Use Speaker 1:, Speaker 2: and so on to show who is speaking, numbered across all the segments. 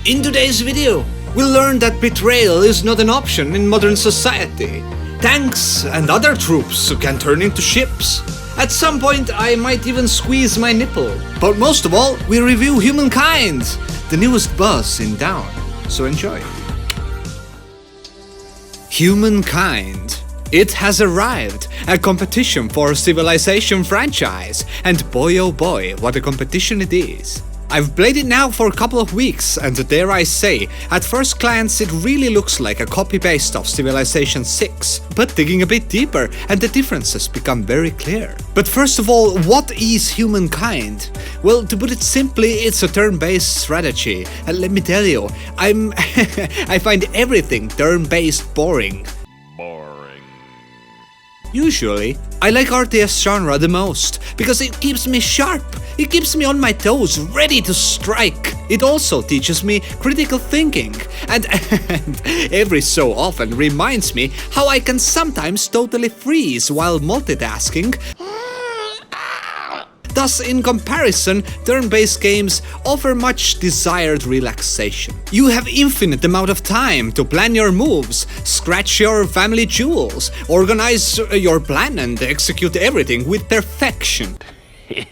Speaker 1: In today's video, we'll learn that betrayal is not an option in modern society. Tanks and other troops can turn into ships. At some point, I might even squeeze my nipple. But most of all, we review Humankind, the newest buzz in town. So enjoy. Humankind. It has arrived, a competition for Civilization franchise, and boy oh boy, what a competition it is. I've played it now for a couple of weeks, and dare I say, at first glance it really looks like a copy-paste of Civilization 6, but digging a bit deeper and the differences become very clear. But first of all, what is Humankind? Well, to put it simply, it's a turn-based strategy, and let me tell you, I find everything turn-based boring. Usually, I like RTS genre the most, because it keeps me sharp, it keeps me on my toes, ready to strike. It also teaches me critical thinking, and every so often reminds me how I can sometimes totally freeze while multitasking. Thus, in comparison, turn-based games offer much desired relaxation. You have infinite amount of time to plan your moves, scratch your family jewels, organize your plan and execute everything with perfection.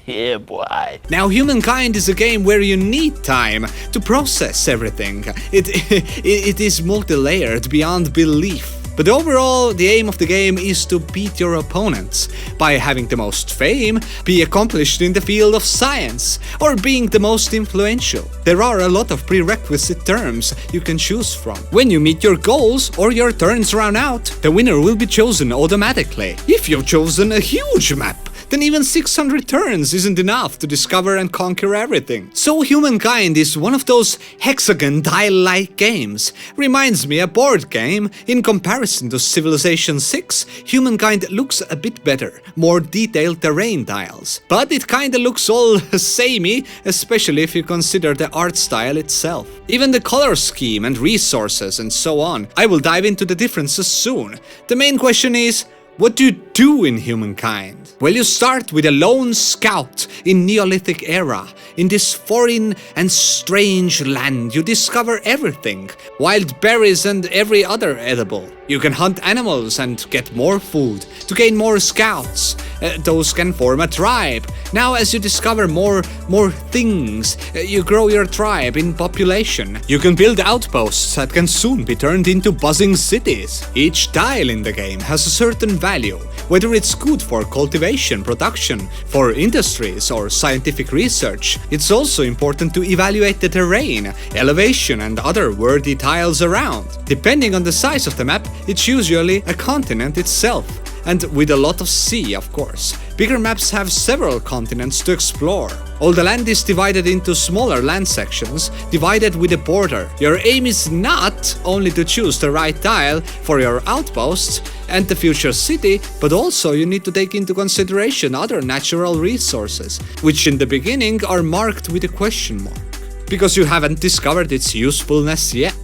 Speaker 2: Yeah, boy.
Speaker 1: Now, Humankind is a game where you need time to process everything. It is multi-layered beyond belief. But overall, the aim of the game is to beat your opponents by having the most fame, be accomplished in the field of science, or being the most influential. There are a lot of prerequisite terms you can choose from. When you meet your goals or your turns run out, the winner will be chosen automatically. If you've chosen a huge map, then even 600 turns isn't enough to discover and conquer everything. So Humankind is one of those hexagon tile-like games. Reminds me a board game. In comparison to Civilization 6, Humankind looks a bit better, more detailed terrain tiles. But it kinda looks all samey, especially if you consider the art style itself. Even the color scheme and resources and so on. I will dive into the differences soon. The main question is, what do you do in Humankind? Well, you start with a lone scout in Neolithic Era. In this foreign and strange land, you discover everything. Wild berries and every other edible. You can hunt animals and get more food to gain more scouts. Those can form a tribe. Now, as you discover more things, you grow your tribe in population. You can build outposts that can soon be turned into buzzing cities. Each tile in the game has a certain value, whether it's good for cultivation, production, for industries or scientific research. It's also important to evaluate the terrain, elevation and other worthy tiles around. Depending on the size of the map, it's usually a continent itself, and with a lot of sea, of course. Bigger maps have several continents to explore. All the land is divided into smaller land sections, divided with a border. Your aim is not only to choose the right tile for your outposts and the future city, but also you need to take into consideration other natural resources, which in the beginning are marked with a question mark, because you haven't discovered its usefulness yet.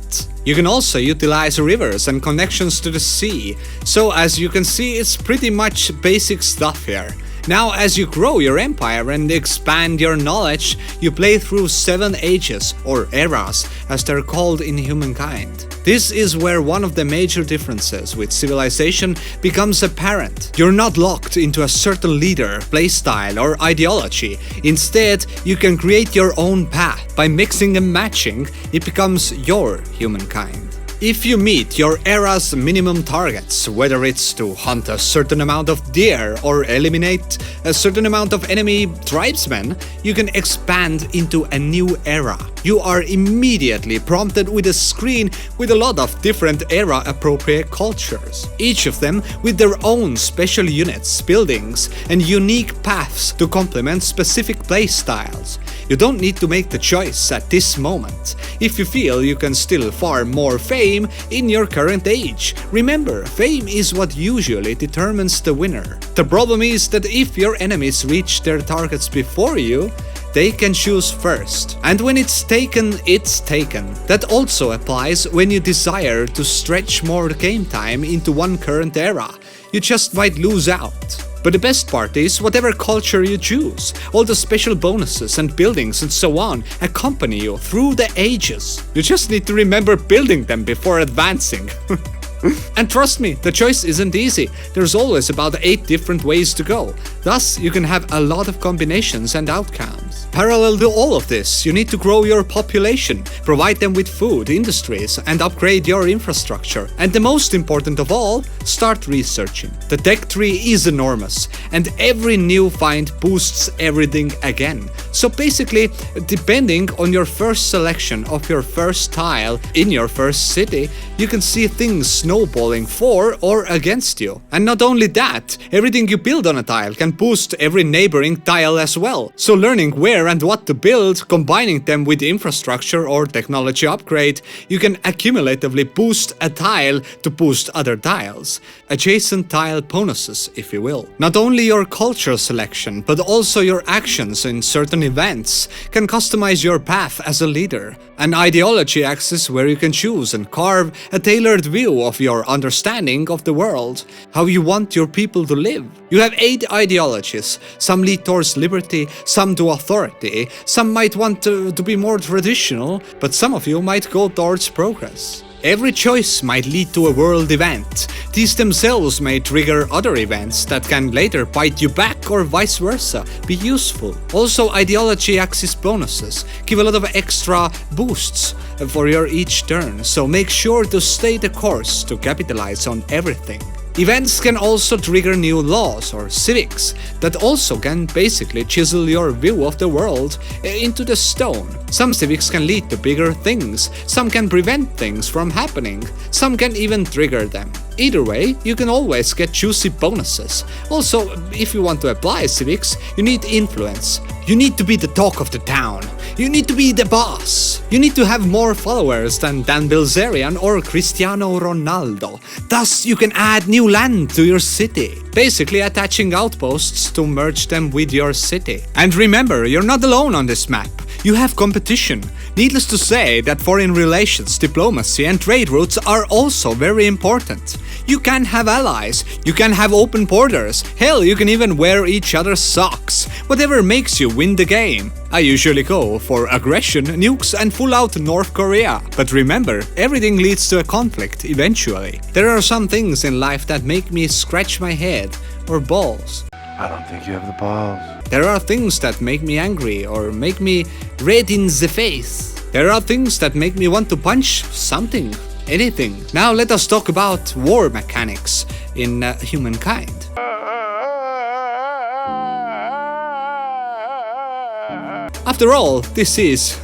Speaker 1: You can also utilize rivers and connections to the sea, so as you can see, it's pretty much basic stuff here. Now, as you grow your empire and expand your knowledge, you play through 7 ages, or eras, as they're called in Humankind. This is where one of the major differences with Civilization becomes apparent. You're not locked into a certain leader, playstyle, or ideology. Instead, you can create your own path. By mixing and matching, it becomes your Humankind. If you meet your era's minimum targets, whether it's to hunt a certain amount of deer or eliminate a certain amount of enemy tribesmen, you can expand into a new era. You are immediately prompted with a screen with a lot of different era-appropriate cultures, each of them with their own special units, buildings, and unique paths to complement specific playstyles. You don't need to make the choice at this moment, if you feel you can still farm more fame in your current age. Remember, fame is what usually determines the winner. The problem is that if your enemies reach their targets before you, they can choose first. And when it's taken, it's taken. That also applies when you desire to stretch more game time into one current era. You just might lose out. But the best part is whatever culture you choose, all the special bonuses and buildings and so on accompany you through the ages. You just need to remember building them before advancing. And trust me, the choice isn't easy. There's always about 8 different ways to go. Thus, you can have a lot of combinations and outcomes. Parallel to all of this, you need to grow your population, provide them with food, industries, and upgrade your infrastructure. And the most important of all, start researching. The tech tree is enormous, and every new find boosts everything again. So basically, depending on your first selection of your first tile in your first city, you can see things snowballing for or against you. And not only that, everything you build on a tile can boost every neighboring tile as well. So learning where and what to build, combining them with infrastructure or technology upgrade, you can accumulatively boost a tile to boost other tiles. Adjacent tile bonuses, if you will. Not only your culture selection, but also your actions in certain events can customize your path as a leader. An ideology axis where you can choose and carve a tailored view of your understanding of the world, how you want your people to live. You have 8 ideologies. Some lead towards liberty, some to authority, some might want to be more traditional, but some of you might go towards progress. Every choice might lead to a world event. These themselves may trigger other events that can later bite you back or vice versa, be useful. Also, ideology axis bonuses give a lot of extra boosts for your each turn, so make sure to stay the course to capitalize on everything. Events can also trigger new laws or civics that also can basically chisel your view of the world into the stone. Some civics can lead to bigger things, some can prevent things from happening, some can even trigger them. Either way, you can always get juicy bonuses. Also, if you want to apply civics, you need influence. You need to be the talk of the town. You need to be the boss. You need to have more followers than Dan Bilzerian or Cristiano Ronaldo. Thus, you can add new land to your city. Basically attaching outposts to merge them with your city. And remember, you're not alone on this map. You have competition. Needless to say that foreign relations, diplomacy and trade routes are also very important. You can have allies, you can have open borders, hell, you can even wear each other's socks. Whatever makes you win the game. I usually go for aggression, nukes and full-out North Korea. But remember, everything leads to a conflict eventually. There are some things in life that make me scratch my head or balls.
Speaker 2: I don't think you have the balls.
Speaker 1: There are things that make me angry or make me red in the face. There are things that make me want to punch something, anything. Now let us talk about war mechanics in Humankind. After all, this is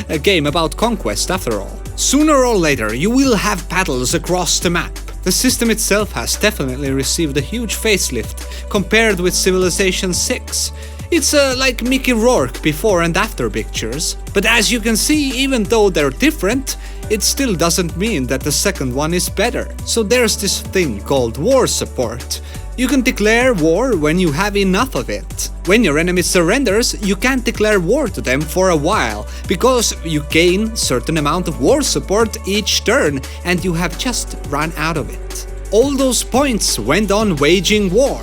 Speaker 1: a game about conquest after all. Sooner or later, you will have battles across the map. The system itself has definitely received a huge facelift compared with Civilization 6. It's like Mickey Rourke before and after pictures. But as you can see, even though they're different, it still doesn't mean that the second one is better. So there's this thing called war support. You can declare war when you have enough of it. When your enemy surrenders, you can't declare war to them for a while, because you gain certain amount of war support each turn and you have just run out of it. All those points went on waging war.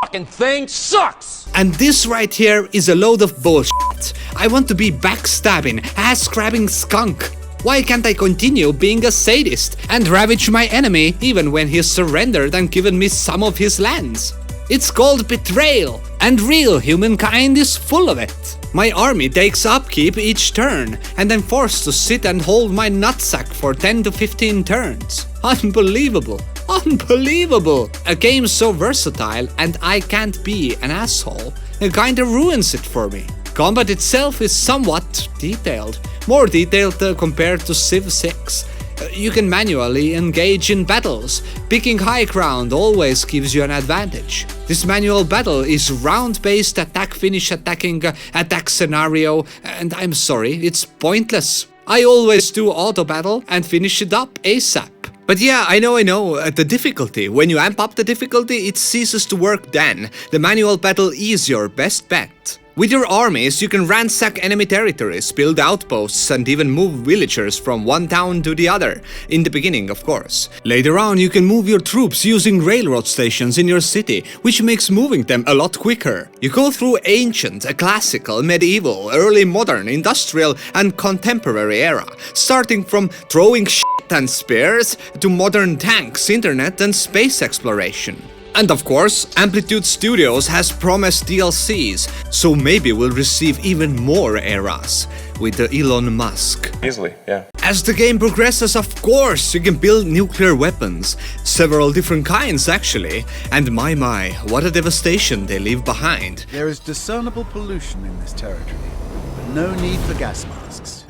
Speaker 2: Fucking thing sucks!
Speaker 1: And this right here is a load of bullshit. I want to be backstabbing, ass-grabbing skunk. Why can't I continue being a sadist and ravage my enemy even when he's surrendered and given me some of his lands? It's called betrayal, and real humankind is full of it. My army takes upkeep each turn, and I'm forced to sit and hold my nutsack for 10 to 15 turns. Unbelievable. Unbelievable! A game so versatile and I can't be an asshole, it kinda ruins it for me. Combat itself is somewhat detailed, more detailed compared to Civ 6. You can manually engage in battles. Picking high ground always gives you an advantage. This manual battle is round-based attack finish attacking attack scenario, and I'm sorry, it's pointless. I always do auto battle and finish it up ASAP. But yeah, I know, the difficulty. When you amp up the difficulty, it ceases to work then. The manual battle is your best bet. With your armies, you can ransack enemy territories, build outposts, and even move villagers from one town to the other. In the beginning, of course. Later on, you can move your troops using railroad stations in your city, which makes moving them a lot quicker. You go through ancient, classical, medieval, early modern, industrial, and contemporary era, starting from throwing shit and spears to modern tanks, internet, and space exploration. And of course, Amplitude Studios has promised DLCs, so maybe we'll receive even more eras with Elon Musk.
Speaker 3: Easily, yeah.
Speaker 1: As the game progresses, of course, you can build nuclear weapons, several different kinds actually, and my, what a devastation they leave behind.
Speaker 4: There is discernible pollution in this territory, but no need for gas masks.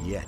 Speaker 4: Yet.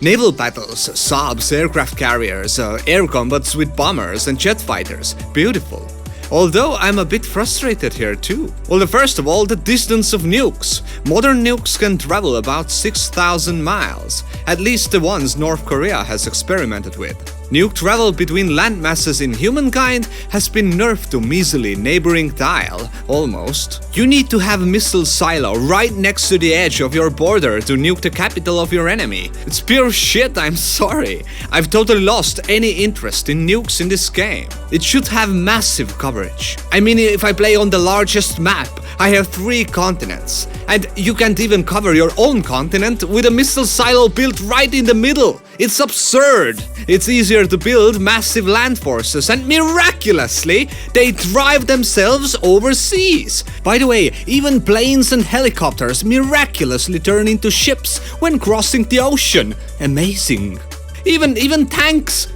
Speaker 1: Naval battles, subs, aircraft carriers, air combats with bombers and jet fighters. Beautiful. Although I'm a bit frustrated here too. Well, first of all, the distance of nukes. Modern nukes can travel about 6,000 miles, at least the ones North Korea has experimented with. Nuke travel between landmasses in Humankind has been nerfed to measly neighboring tile, almost. You need to have a missile silo right next to the edge of your border to nuke the capital of your enemy. It's pure shit, I'm sorry. I've totally lost any interest in nukes in this game. It should have massive coverage. I mean, if I play on the largest map, I have 3 continents, and you can't even cover your own continent with a missile silo built right in the middle. It's absurd. It's easier to build massive land forces, and miraculously, they drive themselves overseas. By the way, even planes and helicopters miraculously turn into ships when crossing the ocean. Amazing. Even tanks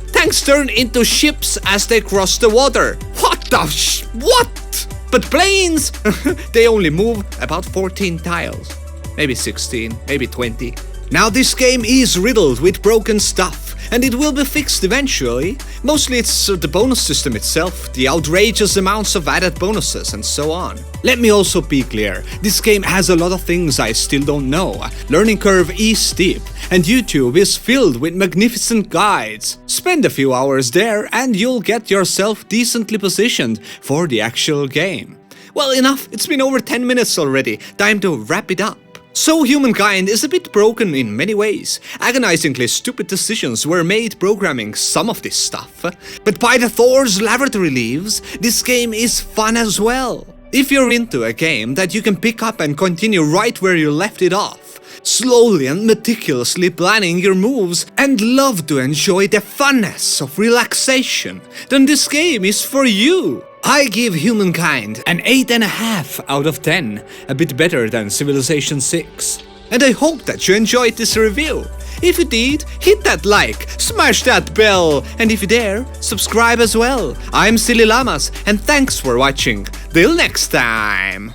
Speaker 1: turn into ships as they cross the water. What? But planes, they only move about 14 tiles. Maybe 16, maybe 20. Now this game is riddled with broken stuff, and it will be fixed eventually. Mostly it's the bonus system itself, the outrageous amounts of added bonuses and so on. Let me also be clear, this game has a lot of things I still don't know. Learning curve is steep, and YouTube is filled with magnificent guides. Spend a few hours there and you'll get yourself decently positioned for the actual game. Well, enough, it's been over 10 minutes already, time to wrap it up. So Humankind is a bit broken in many ways. Agonizingly stupid decisions were made programming some of this stuff. But by the Thor's laboratory leaves, this game is fun as well. If you're into a game that you can pick up and continue right where you left it off, slowly and meticulously planning your moves, and love to enjoy the funness of relaxation, then this game is for you. I give Humankind an 8.5 out of 10, a bit better than Civilization 6. And I hope that you enjoyed this review. If you did, hit that like, smash that bell, and if you dare, subscribe as well. I'm SillyLlamaz, and thanks for watching. Till next time!